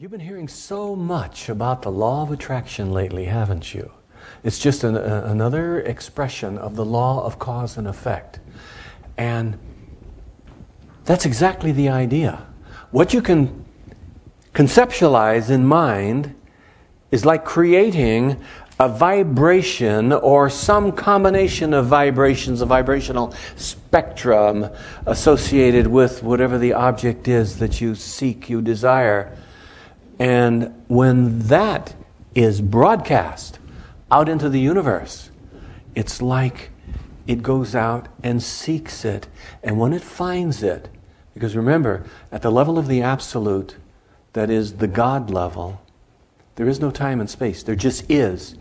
You've been hearing so much about the law of attraction lately, haven't you? It's just another expression of the law of cause and effect. And that's exactly the idea. What you can conceptualize in mind is like creating a vibration or some combination of vibrations, a vibrational spectrum associated with whatever the object is that you seek, you desire. And when that is broadcast out into the universe, it's like it goes out and seeks it. And when it finds it, because remember, at the level of the absolute, that is the God level, there is no time and space. There just is.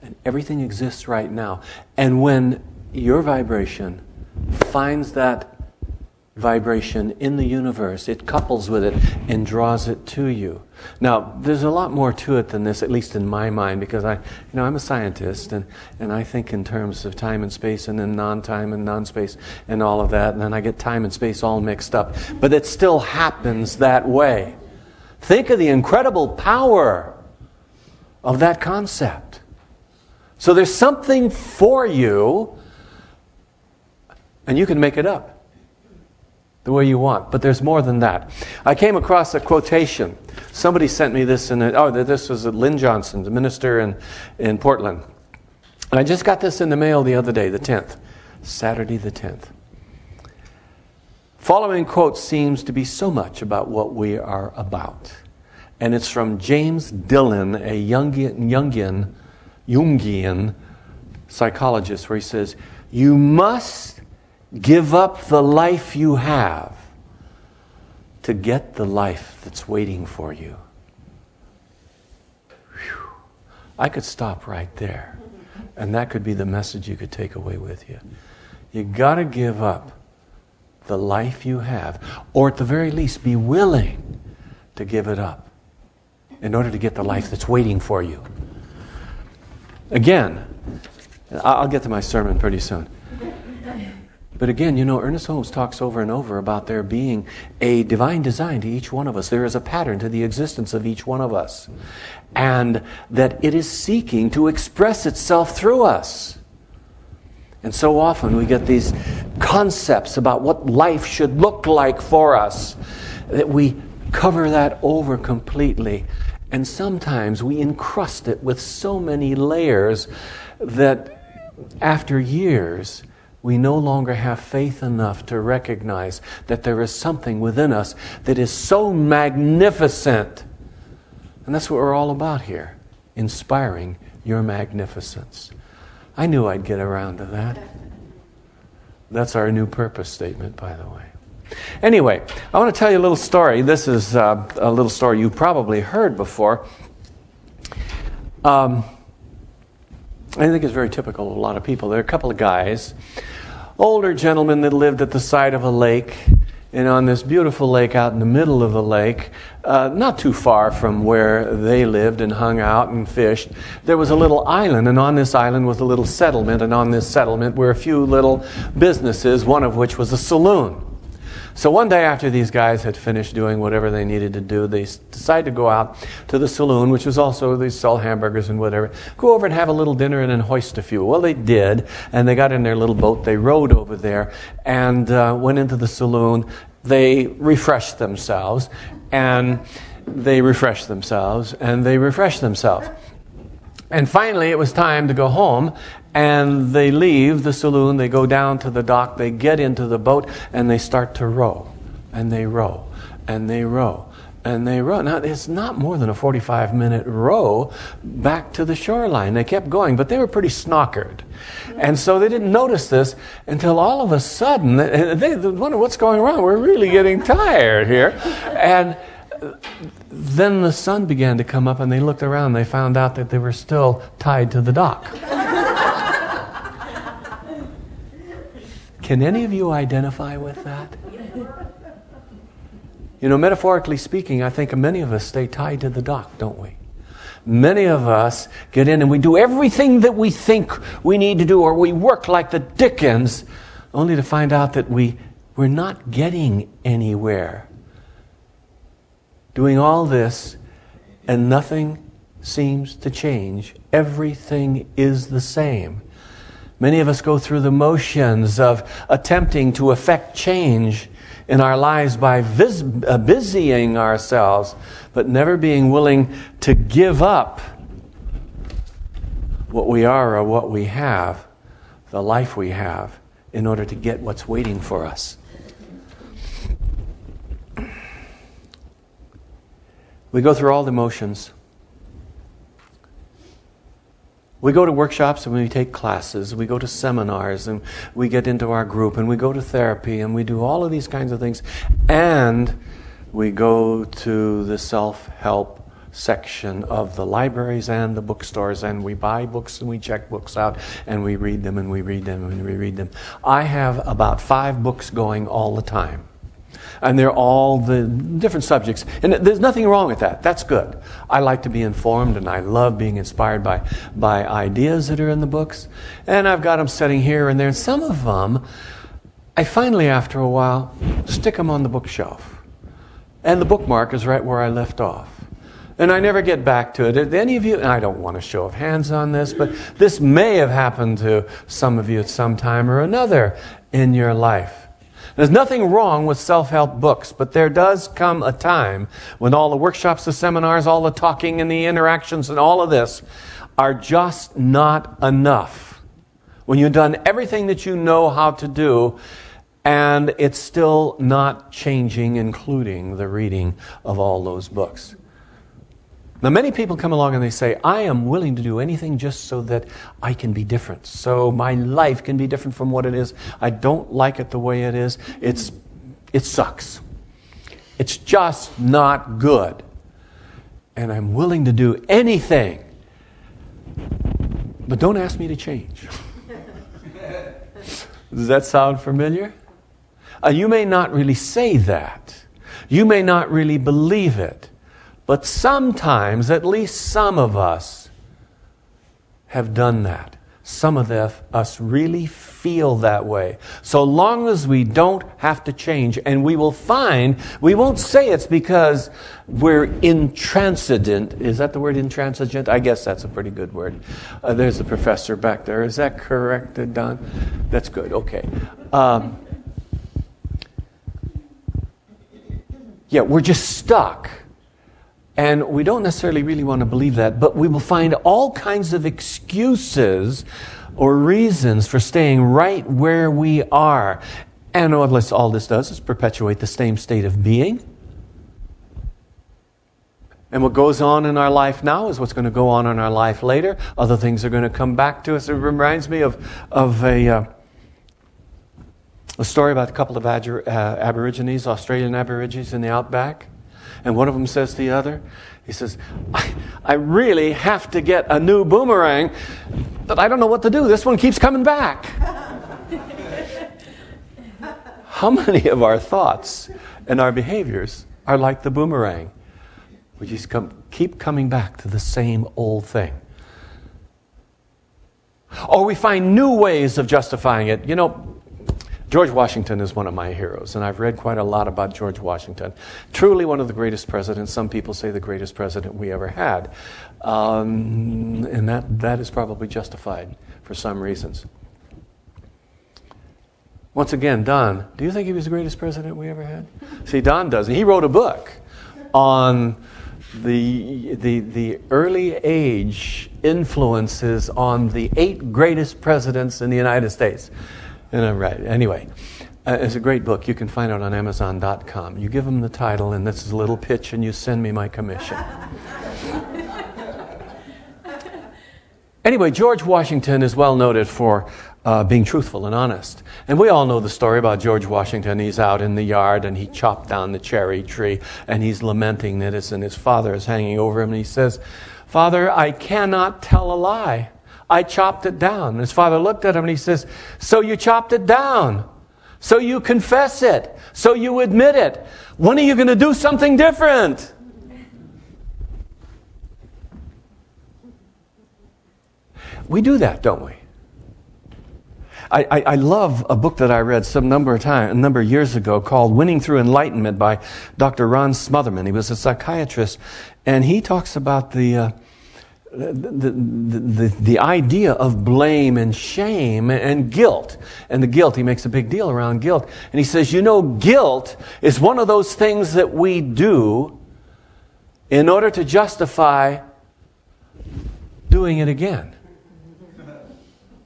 And everything exists right now. And when your vibration finds that vibration in the universe, it couples with it and draws it to you. Now, there's a lot more to it than this, at least in my mind, because I'm a scientist, and I think in terms of time and space, and then non-time and non-space and all of that, and then I get time and space all mixed up. But it still happens that way. Think of the incredible power of that concept. So there's something for you, and you can make it up the way you want. But there's more than that. I came across a quotation. Somebody sent me this this was Lynn Johnson, the minister in Portland. And I just got this in the mail the other day, the 10th. Saturday the 10th. Following quote seems to be so much about what we are about. And it's from James Dillon, a Jungian psychologist, where he says, "You must give up the life you have to get the life that's waiting for you." Whew. I could stop right there, and that could be the message you could take away with you. You got to give up the life you have, or at the very least be willing to give it up in order to get the life that's waiting for you. Again, I'll get to my sermon pretty soon. But again, Ernest Holmes talks over and over about there being a divine design to each one of us. There is a pattern to the existence of each one of us. And that it is seeking to express itself through us. And so often we get these concepts about what life should look like for us, that we cover that over completely. And sometimes we encrust it with so many layers that after years, we no longer have faith enough to recognize that there is something within us that is so magnificent. And that's what we're all about here, inspiring your magnificence. I knew I'd get around to that. That's our new purpose statement, by the way. Anyway, I want to tell you a little story. This is a little story you've probably heard before. I think it's very typical of a lot of people. There are a couple of guys, older gentlemen that lived at the side of a lake, and on this beautiful lake out in the middle of the lake, not too far from where they lived and hung out and fished, there was a little island, and on this island was a little settlement, and on this settlement were a few little businesses, one of which was a saloon. So one day after these guys had finished doing whatever they needed to do, they decided to go out to the saloon, which was also, they sell hamburgers and whatever, go over and have a little dinner and then hoist a few. Well, they did, and they got in their little boat, they rowed over there, and went into the saloon. They refreshed themselves, and they refreshed themselves, and they refreshed themselves. And finally, it was time to go home, and they leave the saloon, they go down to the dock, they get into the boat, and they start to row. And they row, and they row, and they row. Now, it's not more than a 45-minute row back to the shoreline. They kept going, but they were pretty snockered. And so they didn't notice this until all of a sudden, they wonder what's going on. We're really getting tired here. And then the sun began to come up, and they looked around. They found out that they were still tied to the dock. Can any of you identify with that? Metaphorically speaking, I think many of us stay tied to the dock, don't we? Many of us get in and we do everything that we think we need to do, or we work like the dickens, only to find out that we're not getting anywhere. Doing all this and nothing seems to change. Everything is the same. Many of us go through the motions of attempting to effect change in our lives by busying ourselves, but never being willing to give up what we are or what we have, the life we have, in order to get what's waiting for us. We go through all the motions. We go to workshops and we take classes. We go to seminars and we get into our group and we go to therapy and we do all of these kinds of things. And we go to the self-help section of the libraries and the bookstores and we buy books and we check books out and we read them and we read them and we read them. I have about 5 books going all the time. And they're all the different subjects. And there's nothing wrong with that. That's good. I like to be informed and I love being inspired by ideas that are in the books. And I've got them sitting here and there. And some of them, I finally, after a while, stick them on the bookshelf. And the bookmark is right where I left off. And I never get back to it. Did any of you, and I don't want a show of hands on this, but this may have happened to some of you at some time or another in your life. There's nothing wrong with self-help books, but there does come a time when all the workshops, the seminars, all the talking and the interactions and all of this are just not enough. When you've done everything that you know how to do, and it's still not changing, including the reading of all those books. Now, many people come along and they say, I am willing to do anything just so that I can be different. So my life can be different from what it is. I don't like it the way it is. It sucks. It's just not good. And I'm willing to do anything. But don't ask me to change. Does that sound familiar? You may not really say that. You may not really believe it. But sometimes, at least some of us have done that. Some of us really feel that way. So long as we don't have to change, and we will find, we won't say it's because we're intransigent. Is that the word, intransigent? I guess that's a pretty good word. There's the professor back there. Is that correct, Don? That's good. Okay. Yeah, we're just stuck. And we don't necessarily really want to believe that, but we will find all kinds of excuses or reasons for staying right where we are. And all this does is perpetuate the same state of being. And what goes on in our life now is what's going to go on in our life later. Other things are going to come back to us. It reminds me of a story about a couple of Aborigines, Australian Aborigines in the outback. And one of them says to the other, he says, I really have to get a new boomerang, but I don't know what to do. This one keeps coming back. How many of our thoughts and our behaviors are like the boomerang? We just keep coming back to the same old thing. Or we find new ways of justifying it. You know, George Washington is one of my heroes, and I've read quite a lot about George Washington. Truly one of the greatest presidents. Some people say the greatest president we ever had. And that is probably justified for some reasons. Once again, Don, do you think he was the greatest president we ever had? See, Don doesn't. He wrote a book on the early age influences on the 8 greatest presidents in the United States. And I'm right. Anyway, it's a great book. You can find it on Amazon.com. You give them the title, and this is a little pitch, and you send me my commission. Anyway, George Washington is well noted for being truthful and honest. And we all know the story about George Washington. He's out in the yard, and he chopped down the cherry tree, and he's lamenting this, and his father is hanging over him, and he says, Father, I cannot tell a lie. I chopped it down. And his father looked at him and he says, so you chopped it down. So you confess it. So you admit it. When are you going to do something different? We do that, don't we? I love a book that I read a number of years ago called Winning Through Enlightenment by Dr. Ron Smotherman. He was a psychiatrist, and he talks about the idea of blame and shame and guilt. And the guilt, he makes a big deal around guilt. And he says, guilt is one of those things that we do in order to justify doing it again.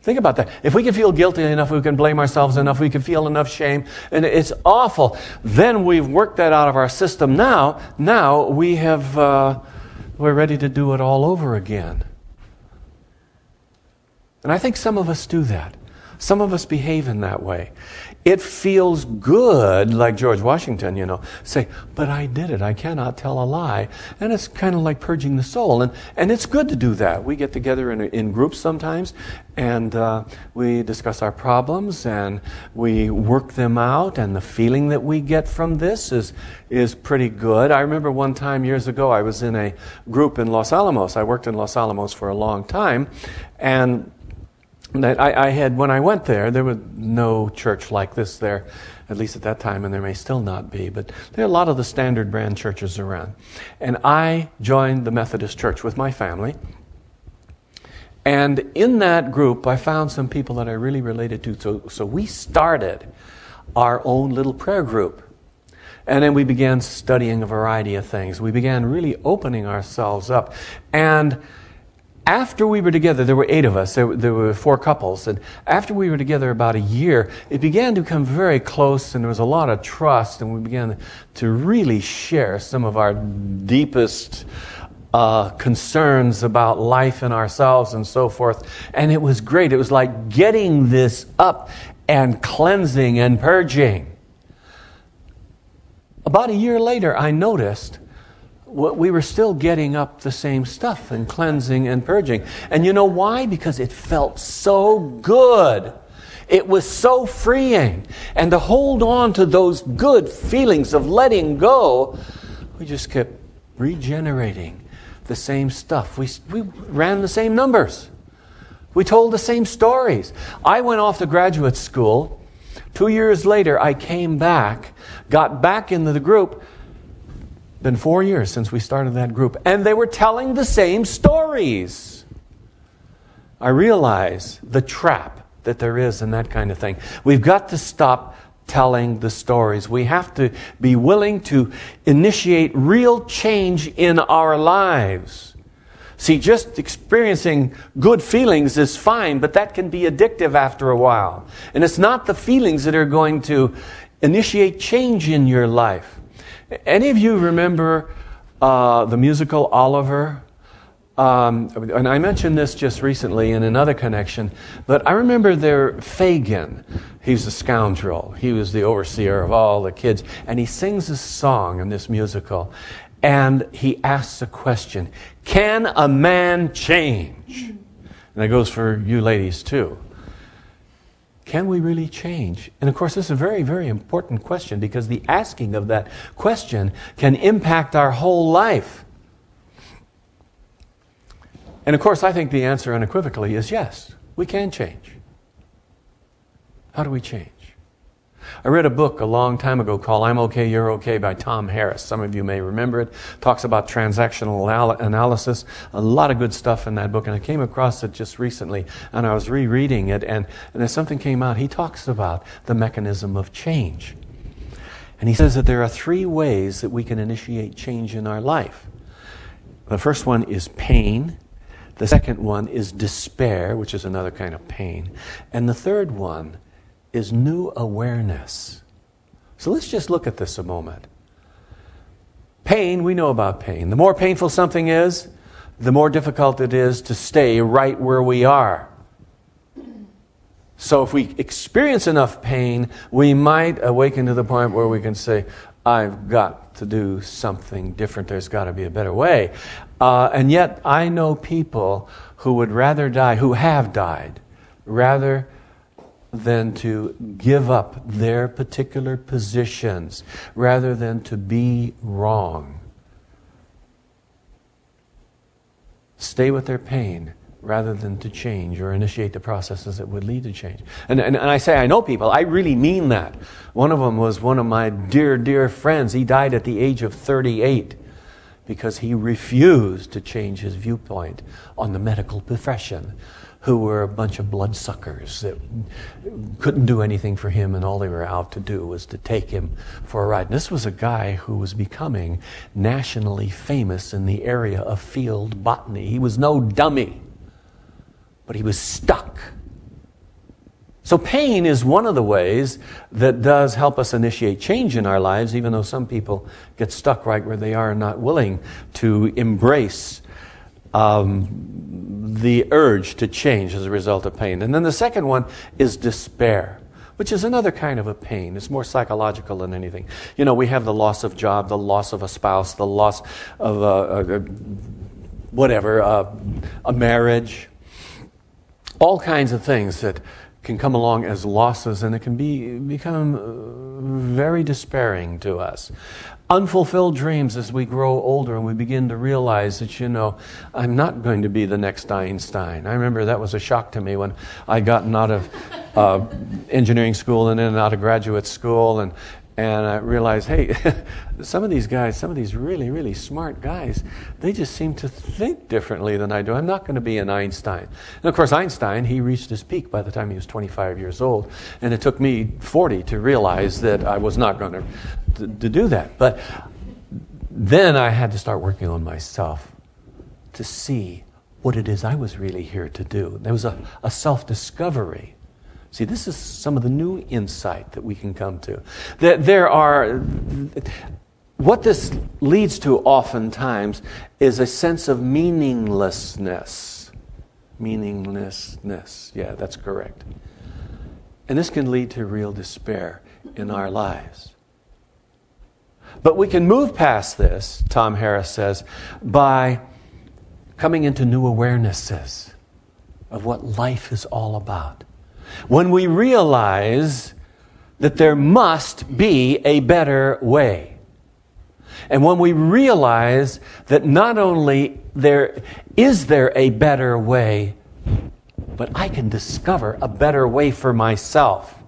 Think about that. If we can feel guilty enough, we can blame ourselves enough, we can feel enough shame, and it's awful. Then we've worked that out of our system. Now we have, we're ready to do it all over again. And I think some of us do that. Some of us behave in that way. It feels good, like George Washington, say, but I did it. I cannot tell a lie. And it's kind of like purging the soul. And it's good to do that. We get together in groups sometimes, and we discuss our problems, and we work them out, and the feeling that we get from this is pretty good. I remember one time years ago, I was in a group in Los Alamos. I worked in Los Alamos for a long time, and I had, when I went there was no church like this there, at least at that time, and there may still not be, but there are a lot of the standard brand churches around. And I joined the Methodist Church with my family. And in that group, I found some people that I really related to. So we started our own little prayer group. And then we began studying a variety of things. We began really opening ourselves up. And after we were together, there were 8 of us, there were 4 couples, and after we were together about a year, it began to become very close, and there was a lot of trust, and we began to really share some of our deepest concerns about life and ourselves and so forth, and it was great. It was like getting this up and cleansing and purging. About a year later, I noticed we were still getting up the same stuff and cleansing and purging. And you know why? Because it felt so good. It was so freeing. And to hold on to those good feelings of letting go, we just kept regenerating the same stuff. We ran the same numbers. We told the same stories. I went off to graduate school. 2 years later, I came back, got back into the group. Been 4 years since we started that group, and they were telling the same stories. I realize the trap that there is in that kind of thing. We've got to stop telling the stories. We have to be willing to initiate real change in our lives. See, just experiencing good feelings is fine, but that can be addictive after a while. And it's not the feelings that are going to initiate change in your life. Any of you remember the musical Oliver? And I mentioned this just recently in another connection, but I remember Fagin. He's a scoundrel. He was the overseer of all the kids. And he sings a song in this musical. And he asks a question, can a man change? And that goes for you ladies too. Can we really change? And of course, this is a very, very important question, because the asking of that question can impact our whole life. And of course, I think the answer unequivocally is yes, we can change. How do we change? I read a book a long time ago called I'm Okay, You're Okay by Tom Harris. Some of you may remember it. Talks about transactional analysis. A lot of good stuff in that book. And I came across it just recently, and I was rereading it. And as something came out, he talks about the mechanism of change. And he says that there are 3 ways that we can initiate change in our life. The first one is pain. The second one is despair, which is another kind of pain. And the third one is new awareness. So let's just look at this a moment. Pain, we know about pain. The more painful something is, the more difficult it is to stay right where we are. So if we experience enough pain, we might awaken to the point where we can say, I've got to do something different. There's got to be a better way. And yet I know people who would rather die, who have died, rather than to give up their particular positions, rather than to be wrong. Stay with their pain rather than to change or initiate the processes that would lead to change. And I say I know people, I really mean that. One of them was one of my dear, dear friends. He died at the age of 38 because he refused to change his viewpoint on the medical profession, who were a bunch of bloodsuckers that couldn't do anything for him, and all they were out to do was to take him for a ride. And this was a guy who was becoming nationally famous in the area of field botany. He was no dummy, but he was stuck. So pain is one of the ways that does help us initiate change in our lives, even though some people get stuck right where they are and not willing to embrace the urge to change as a result of pain. And then the second one is despair, which is another kind of a pain. It's more psychological than anything. You know, we have the loss of job, the loss of a spouse, the loss of a marriage, all kinds of things that can come along as losses, and it can become very despairing to us. Unfulfilled dreams as we grow older and we begin to realize that, you know, I'm not going to be the next Einstein. I remember that was a shock to me when I gotten out of engineering school and then out of graduate school, and I realized, hey, some of these guys, some of these really, really smart guys, they just seem to think differently than I do. I'm not going to be an Einstein. And of course, Einstein, he reached his peak by the time he was 25 years old. And it took me 40 to realize that I was not going to do that. But then I had to start working on myself to see what it is I was really here to do. There was a self-discovery. See, this is some of the new insight that we can come to. That there are, what this leads to oftentimes is a sense of meaninglessness. Meaninglessness, yeah, that's correct. And this can lead to real despair in our lives. But we can move past this, Tom Harris says, by coming into new awarenesses of what life is all about. When we realize that there must be a better way. And when we realize that not only is there a better way, but I can discover a better way for myself.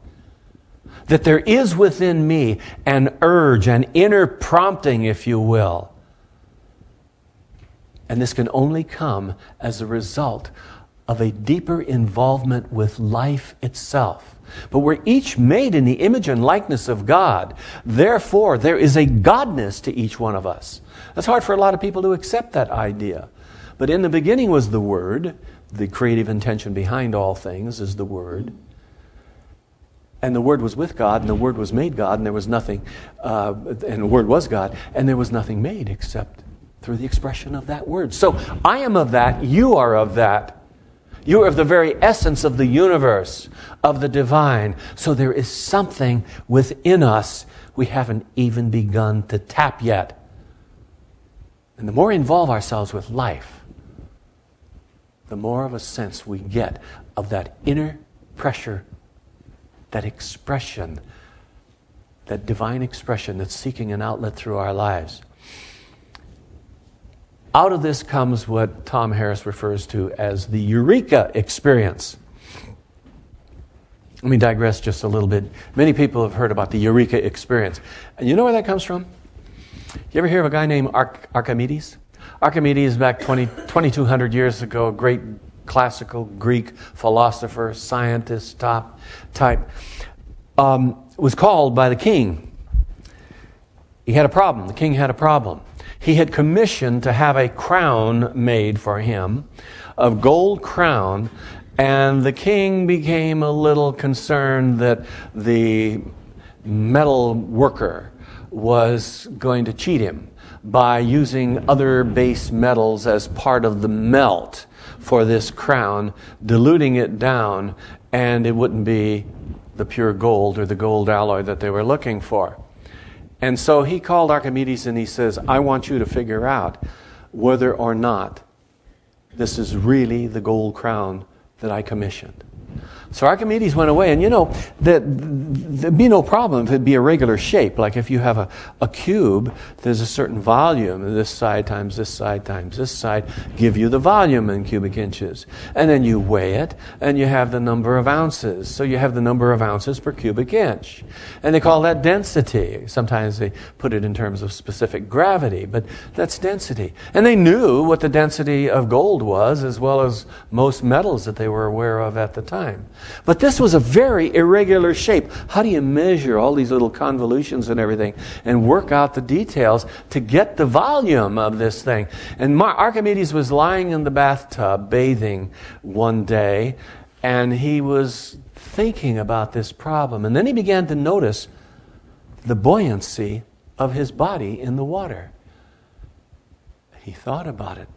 That there is within me an urge, an inner prompting, if you will. And this can only come as a result of a deeper involvement with life itself. But we're each made in the image and likeness of God. Therefore, there is a godness to each one of us. That's hard for a lot of people to accept that idea. But in the beginning was the Word. The creative intention behind all things is the Word. And the Word was with God, and the Word was made God, and there was nothing, and the Word was God, and there was nothing made except through the expression of that Word. So I am of that, you are of that. You are of the very essence of the universe, of the divine. So there is something within us we haven't even begun to tap yet. And the more we involve ourselves with life, the more of a sense we get of that inner pressure, that expression, that divine expression that's seeking an outlet through our lives. Out of this comes what Tom Harris refers to as the Eureka experience. Let me digress just a little bit. Many people have heard about the Eureka experience. And you know where that comes from? You ever hear of a guy named Archimedes? Archimedes, back 2,200 years ago, a great classical Greek philosopher, scientist type, was called by the king. He had a problem. The king had a problem. He had commissioned to have a crown made for him, a gold crown, and the king became a little concerned that the metal worker was going to cheat him by using other base metals as part of the melt for this crown, diluting it down, and it wouldn't be the pure gold or the gold alloy that they were looking for. And so he called Archimedes and he says, I want you to figure out whether or not this is really the gold crown that I commissioned. So Archimedes went away, and there'd be no problem if it'd be a regular shape. Like if you have a cube, there's a certain volume. This side times this side times this side give you the volume in cubic inches. And then you weigh it, and you have the number of ounces. So you have the number of ounces per cubic inch. And they call that density. Sometimes they put it in terms of specific gravity, but that's density. And they knew what the density of gold was, as well as most metals that they were aware of at the time. But this was a very irregular shape. How do you measure all these little convolutions and everything and work out the details to get the volume of this thing? And Archimedes was lying in the bathtub bathing one day, and he was thinking about this problem. And then he began to notice the buoyancy of his body in the water. He thought about it.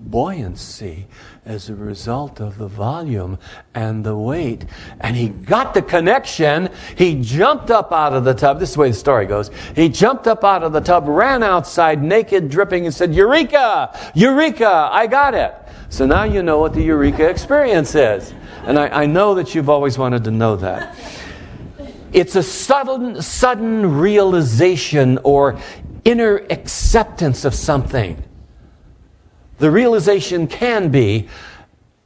Buoyancy as a result of the volume and the weight. And he got the connection. He jumped up out of the tub. This is the way the story goes. He jumped up out of the tub, ran outside, naked, dripping, and said, "Eureka! Eureka! I got it!" So now you know what the Eureka experience is. And I know that you've always wanted to know that. It's a sudden realization or inner acceptance of something. The realization can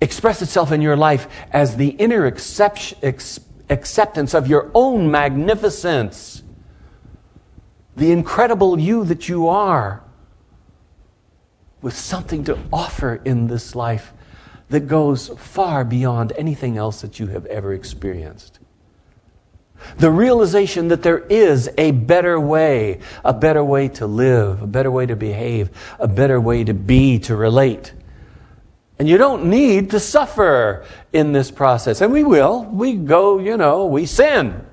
express itself in your life as the inner acceptance of your own magnificence, the incredible you that you are, with something to offer in this life that goes far beyond anything else that you have ever experienced. The realization that there is a better way to live, a better way to behave, a better way to be, to relate. And you don't need to suffer in this process. And we will. We go, we sin.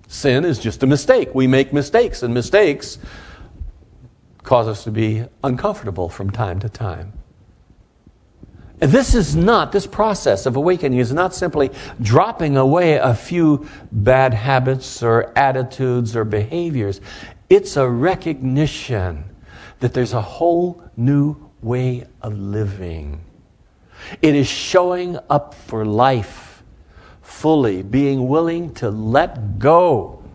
Sin is just a mistake. We make mistakes, and mistakes cause us to be uncomfortable from time to time. And this process of awakening is not simply dropping away a few bad habits or attitudes or behaviors. It's a recognition that there's a whole new way of living. It is showing up for life fully, being willing to let go,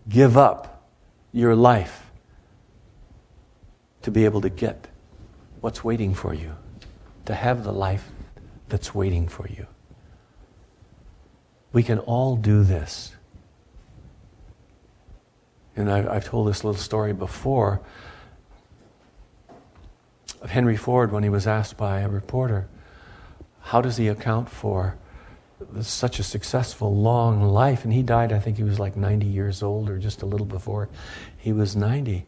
give up your life to be able to get what's waiting for you, to have the life that's waiting for you. We can all do this. And I've told this little story before of Henry Ford when he was asked by a reporter, how does he account for such a successful, long life? And he died, I think he was like 90 years old or just a little before he was 90.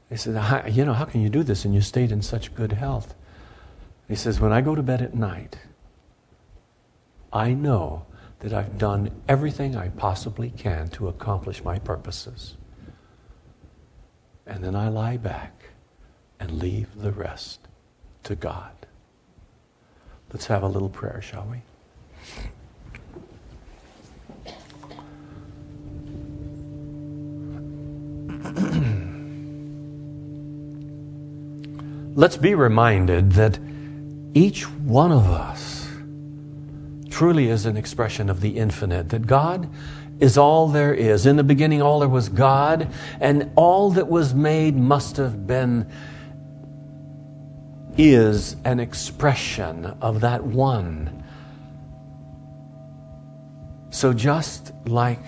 He said, how can you do this and you stayed in such good health? He says, when I go to bed at night, I know that I've done everything I possibly can to accomplish my purposes. And then I lie back and leave the rest to God. Let's have a little prayer, shall we? Let's be reminded that each one of us truly is an expression of the infinite, that God is all there is. In the beginning, all there was God, and all that was made must have been, is an expression of that one. So just like